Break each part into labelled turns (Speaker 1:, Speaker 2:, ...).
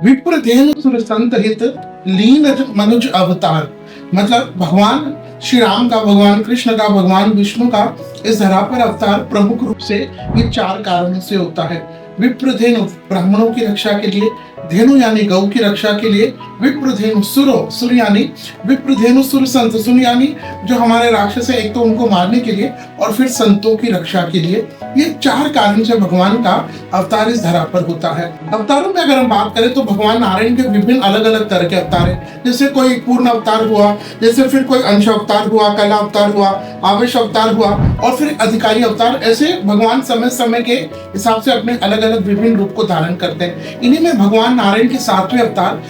Speaker 1: विप्रधेनु सुर संत हित लीन मनुज अवतार। मतलब भगवान श्री राम का, भगवान कृष्ण का, भगवान विष्णु का इस धरा पर अवतार प्रमुख रूप से ये चार कारणों से होता है। विप्रधेनु ब्राह्मणों की रक्षा के लिए, धेनु यानी गौ की रक्षा के लिए, विप्रधेनु सुर यानी विप्रधेनु सुर संत सुर यानी जो हमारे राक्षस है, एक तो उनको मारने के लिए और फिर संतों की रक्षा के लिए। ये चार कारण से भगवान का अवतार इस धरा पर होता है। अवतारों में अगर हम बात करें तो भगवान नारायण के विभिन्न अलग अलग तरह के अवतार हैं। जैसे कोई पूर्ण अवतार हुआ, जैसे फिर कोई अंश अवतार हुआ, कला अवतार हुआ, आवेश अवतार हुआ और फिर अधिकारी अवतार। ऐसे भगवान समय समय के हिसाब से अपने अलग अलग विभिन्न रूप को धारण करते हैं। इन्हीं में भगवान नारायण के सातवें अवतार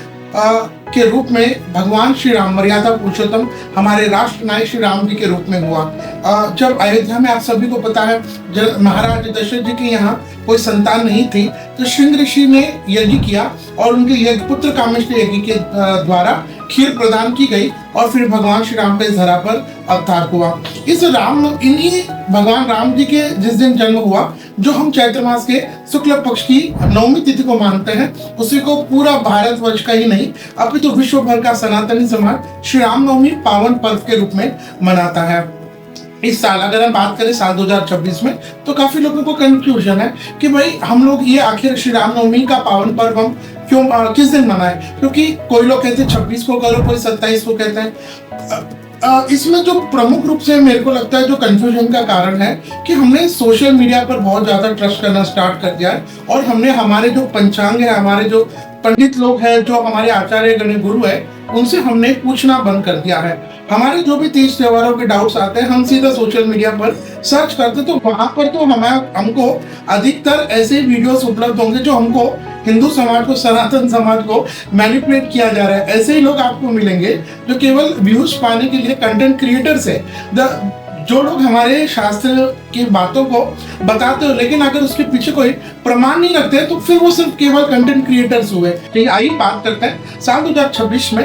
Speaker 1: के रूप में भगवान श्री राम, मर्यादा पुरुषोत्तम, हमारे राष्ट्र नायक श्री राम जी के रूप में हुआ। जब अयोध्या में आप सभी को पता है महाराज दशरथ जी के यहाँ कोई संतान नहीं थी, तो श्रृंग ऋषि ने यज्ञ किया और उनके यज्ञ पुत्र कामेष्टि यज्ञ के द्वारा खीर प्रदान की गई और फिर भगवान श्री राम का इस धरा पर अवतार हुआ। इस इन्हीं भगवान राम जी के जिस दिन जन्म हुआ, जो हम चैत्र मास के शुक्ल पक्ष की नवमी तिथि को मानते हैं, उसी को पूरा भारतवर्ष का ही नहीं अपितु विश्व भर का सनातनी समाज श्री राम नवमी पावन पर्व के रूप में मनाता है। इस साल अगर हम बात करें साल 2026 में, तो काफी लोगों को कंफ्यूजन है कि भाई हम लोग ये आखिर श्री रामनवमी का पावन पर्व हम क्यों किस दिन मनाएं, क्योंकि कोई लोग कहते हैं 26 को करो, कोई 27 को कहते हैं। इसमें जो प्रमुख रूप से मेरे को लगता है जो कंफ्यूजन का कारण है कि हमने सोशल मीडिया पर बहुत ज्यादा ट्रस्ट करना स्टार्ट कर दिया है और हमने हमारे जो पंचांग है, हमारे जो पंडित लोग हैं, जो हमारे आचार्य गण गुरु है, उनसे हमने पूछना बंद कर दिया है। हमारे जो भी तीज त्योहारों के डाउट्स आते हैं, हम सीधा सोशल मीडिया पर सर्च करते, तो वहां पर तो हमको अधिकतर ऐसे वीडियोस उपलब्ध होंगे जो हमको हिंदू समाज को, सनातन समाज को मैनिपुलेट किया जा रहा है। ऐसे ही लोग आपको मिलेंगे जो केवल व्यूज पाने के लिए कंटेंट क्रिएटर्स है। जो लोग हमारे शास्त्र की बातों को बताते हो लेकिन अगर उसके पीछे कोई प्रमाण नहीं रखते तो फिर वो सिर्फ केवल कंटेंट क्रिएटर्स हुए। तो आइए बात करते हैं साल 2026 में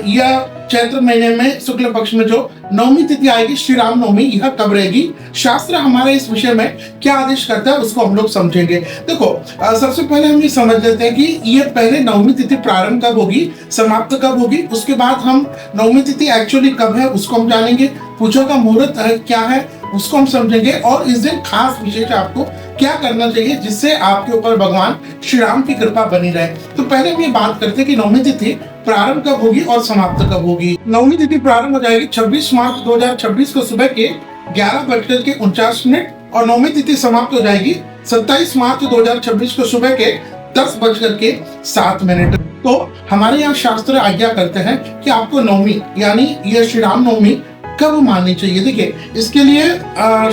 Speaker 1: यह चैत्र महीने में शुक्ल पक्ष में जो नवमी तिथि आएगी श्री राम नवमी, यह कब रहेगी, शास्त्र हमारे इस विषय में क्या आदेश करता है, उसको हम लोग समझेंगे। देखो सबसे पहले हम ये समझ लेते हैं कि ये पहले नवमी तिथि प्रारंभ कब होगी, समाप्त कब होगी, उसके बाद हम नवमी तिथि एक्चुअली कब है उसको हम जानेंगे, पूजा का मुहूर्त क्या है उसको हम समझेंगे और इस दिन खास विशेष आपको क्या करना चाहिए जिससे आपके ऊपर भगवान श्री राम की कृपा बनी रहे। तो पहले हम ये बात करते हैं कि नवमी तिथि प्रारंभ कब होगी और समाप्त कब होगी। नवमी तिथि प्रारंभ हो जाएगी 26 मार्च 2026 को सुबह के 11:49 और नवमी तिथि समाप्त हो जाएगी 27 मार्च 2026 को सुबह के 10:07। तो हमारे यहाँ शास्त्र आज्ञा करते हैं कि आपको नवमी यानी यह श्री राम नवमी कब माननी चाहिए। देखिए इसके लिए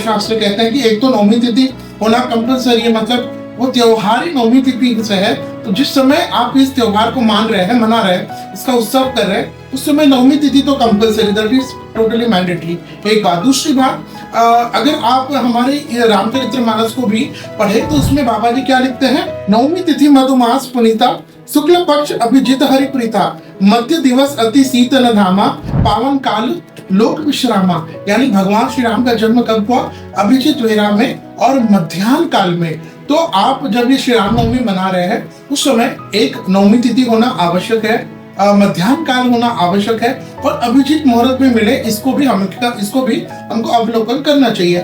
Speaker 1: शास्त्र कहते हैं कि एक तो नवमी तिथि होना कंपल्सरी है, मतलब वो त्योहार ही नवमी तिथि से है। तो जिस समय आप इस त्योहार को मान रहे हैं, मना रहे हैं, इसका उत्सव कर रहे हैं, उस समय नवमी तिथि तो compulsory, that is totally mandatory. एक बात। दूसरी बात, अगर आप हमारे रामचरितमानस को भी पढ़े तो उसमें बाबा जी क्या लिखते हैं, नवमी तिथि मधुमास पुनीता, शुक्ल पक्ष अभिजित हरिप्रीता, मध्य दिवस अति शीतल धामा, पावन काल लोक विश्रामा। यानी भगवान श्री राम का जन्म कब हुआ, अभिजित वेरा में और मध्याह्न काल में। तो आप जब ये श्री राम नवमी मना रहे हैं उस समय एक नवमी तिथि होना आवश्यक है, मध्याह्न काल होना आवश्यक है और अभिजित मुहूर्त में मिले, इसको भी हमको अवलोकन करना चाहिए।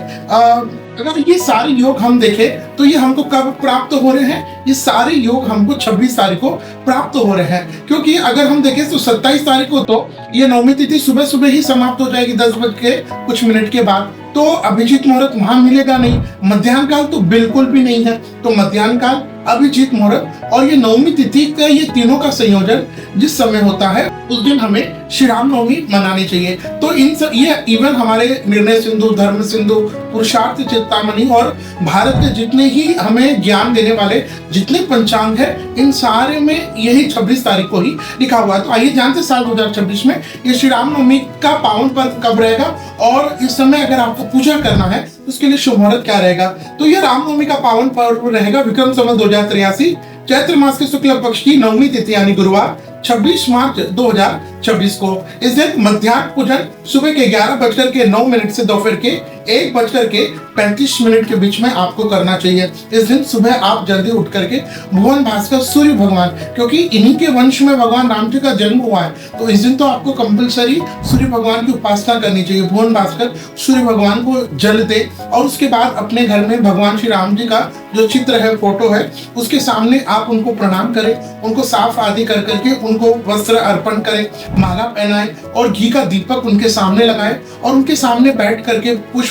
Speaker 1: अगर ये सारे योग हम देखें तो ये हमको कब प्राप्त हो रहे हैं, ये सारे योग हमको 26 तारीख को प्राप्त हो रहे हैं। क्योंकि अगर हम देखें तो 27 तारीख को तो ये नवमी तिथि सुबह सुबह ही समाप्त हो जाएगी 10 के बाद, तो अभिजीत मुहूर्त वहां मिलेगा नहीं। मध्याह्न काल तो बिल्कुल भी नहीं है, तो मध्याह्न काल, अभिजीत मुहूर्त और ये नवमी तिथि का, ये तीनों का संयोजन जिस समय होता है उस दिन हमें श्री राम नवमी मनानी चाहिए। तो इन सब ये इवन हमारे निर्णय सिंधु, धर्म सिंधु, पुरुषार्थ चिंतामणि और भारत के जितने ही हमें ज्ञान देने वाले जितने पंचांग है, इन सारे में यही 26 तारीख को ही लिखा हुआ है। तो आइए जानते साल 2026 में ये श्री राम नवमी का पावन पर्व कब रहेगा और इस समय अगर आपको पूजा करना है उसके लिए शुभ मुहूर्त क्या रहेगा। तो ये रामनवमी का पावन पर्व रहेगा विक्रम संवत 2083 चैत्र मास के शुक्ल पक्ष की नवमी तिथि यानी गुरुवार 26 मार्च 2026 को। इस दिन मध्याह्न पूजन सुबह के 11:09 से दोपहर के 1:35 के बीच में आपको करना चाहिए। इस दिन सुबह आप जल्दी उठ करके भगवान भास्कर सूर्य भगवान, क्योंकि इन्हीं के वंश में भगवान राम जी का जन्म हुआ है, तो इस दिन तो आपको कंपलसरी सूर्य भगवान की उपासना करनी चाहिए। भगवान भास्कर सूर्य भगवान को जल दे और उसके बाद अपने घर में भगवान श्री राम जी का जो चित्र है, फोटो है, उसके सामने आप उनको प्रणाम करें, उनको साफ आदि कर करके उनको वस्त्र अर्पण करें, माला पहनाएं और घी का दीपक उनके सामने लगाएं और उनके सामने बैठ करके पुष्प,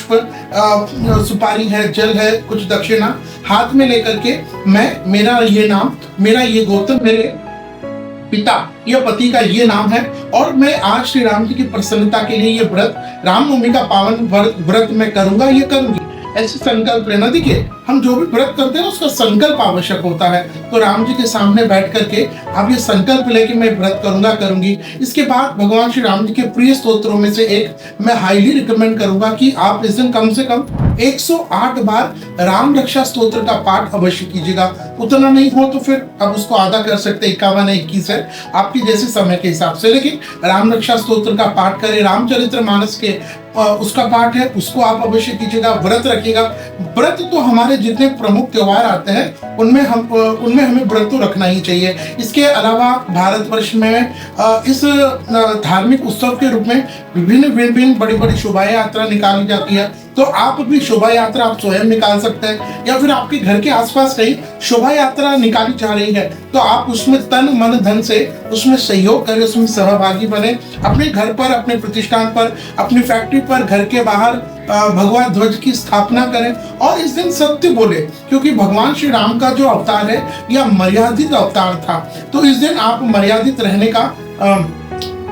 Speaker 1: सुपारी है, जल है, कुछ दक्षिणा हाथ में लेकर के मेरा ये नाम, मेरा ये गोत्र, मेरे पिता या पति का ये नाम है और मैं आज श्री राम जी की प्रसन्नता के लिए ये व्रत, रामनवमी का पावन व्रत मैं करूंगा, ये करूंगी, ऐसे संकल्प लेना। देखिए, हम जो भी व्रत करते हैं उसका संकल्प आवश्यक होता है, तो राम जी के सामने बैठ करके आप ये संकल्प लेके मैं व्रत करूंगा, करूंगी। इसके बाद भगवान श्री राम जी के प्रिय स्तोत्रों में से एक मैं हाईली रिकमेंड करूंगा कि आप इस दिन कम से कम 108 बार राम रक्षा स्तोत्र का पाठ अवश्य कीजिएगा। उतना नहीं हो तो फिर अब उसको आधा कर सकते, 51 है, 21 है, आपकी जैसे समय के हिसाब से, लेकिन राम रक्षा स्तोत्र का पाठ करें। रामचरितमानस के उसका पाठ है, उसको आप अवश्य कीजिएगा। व्रत रखिएगा। व्रत तो हमारे जितने प्रमुख त्योहार आते हैं उनमें हमें व्रत तो रखना ही चाहिए। इसके अलावा भारतवर्ष में इस धार्मिक उत्सव के रूप में विभिन्न बड़ी बड़ी शोभा यात्रा निकाली जाती है, तो आप अपनी शोभा यात्रा आप स्वयं निकाल सकते हैं, या फिर आपके घर के आसपास कहीं शोभा यात्रा निकाली जा रही है तो आप उसमें तन मन धन से उसमें सहयोग करें, उसमें सहभागी बने। अपने घर पर, अपने प्रतिष्ठान पर, अपनी फैक्ट्री पर, घर के बाहर भगवा ध्वज की स्थापना करें और इस दिन सत्य बोले, क्योंकि भगवान श्री राम का जो अवतार है यह मर्यादित अवतार था, तो इस दिन आप मर्यादित रहने का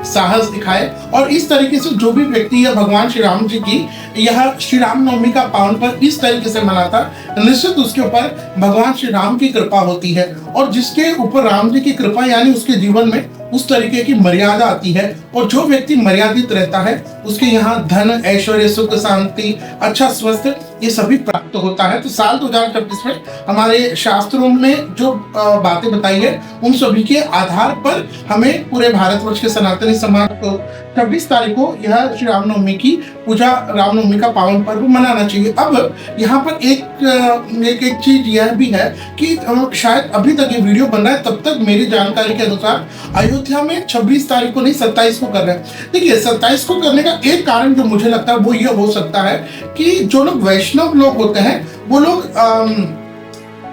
Speaker 1: साहस दिखाए और इस तरीके से जो भी व्यक्ति है भगवान श्री राम जी की यह श्री राम नवमी का पावन पर्व इस तरीके से मनाता, निश्चित उसके ऊपर भगवान श्री राम की कृपा होती है। और जिसके ऊपर राम जी की कृपा यानी उसके जीवन में उस तरीके की मर्यादा आती है, और जो व्यक्ति मर्यादित रहता है उसके यहाँ धन, ऐश्वर्य, सुख, शांति, अच्छा स्वास्थ्य, ये सभी प्राप्त होता है। तो साल 2026 में हमारे शास्त्रों में जो बातें बताई है उन सभी के आधार पर हमें पूरे भारतवर्ष के सनातनी समाज को 26 तारीख को यह श्री रामनवमी की पूजा, रामनवमी का पावन पर्व मनाना चाहिए। अब यहाँ पर एक चीज यह भी है कि शायद अभी तक ये वीडियो बन रहा है, तब तक मेरी जानकारी के अनुसार अयोध्या में 26 तारीख को नहीं 27 को कर रहे हैं। देखिए, 27 को करने का एक कारण जो मुझे लगता है वो ये हो सकता है कि जो लोग वैष्णव लोग होते हैं वो लोग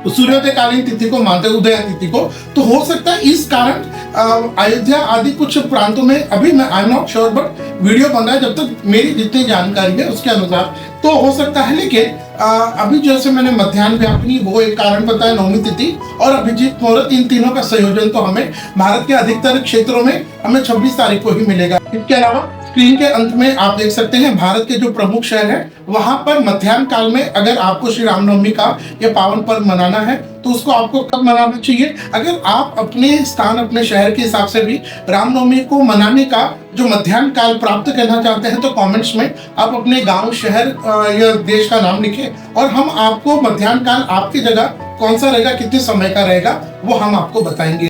Speaker 1: सूर्योदय कालीन तिथि को मानते, उदय तिथि को, तो हो सकता है इस कारण अयोध्या आदि कुछ प्रांतों में, अभी मैं I am not sure, but video बन रहा है, जब तक मेरी जितनी जानकारी है उसके अनुसार तो हो सकता है। लेकिन अभी जैसे मैंने मध्याह्न व्यापिनी वो एक कारण बताया, नवमी तिथि और अभिजीत मुहूर्त, इन तीनों का संयोजन तो हमें भारत के अधिकतर क्षेत्रों में हमें 26 तारीख को ही मिलेगा। इसके अलावा स्क्रीन के अंत में आप देख सकते हैं भारत के जो प्रमुख शहर हैं वहां पर मध्याह्न काल में अगर आपको श्री रामनवमी का यह पावन पर्व मनाना है तो उसको आपको कब मनाना चाहिए। अगर आप अपने स्थान, अपने शहर के हिसाब से भी रामनवमी को मनाने का जो मध्याह्न काल प्राप्त करना चाहते हैं तो कमेंट्स में आप अपने गांव, शहर या देश का नाम लिखें और हम आपको मध्याह्न काल आपकी जगह कौन सा रहेगा, कितने समय का रहेगा, वो हम आपको बताएंगे।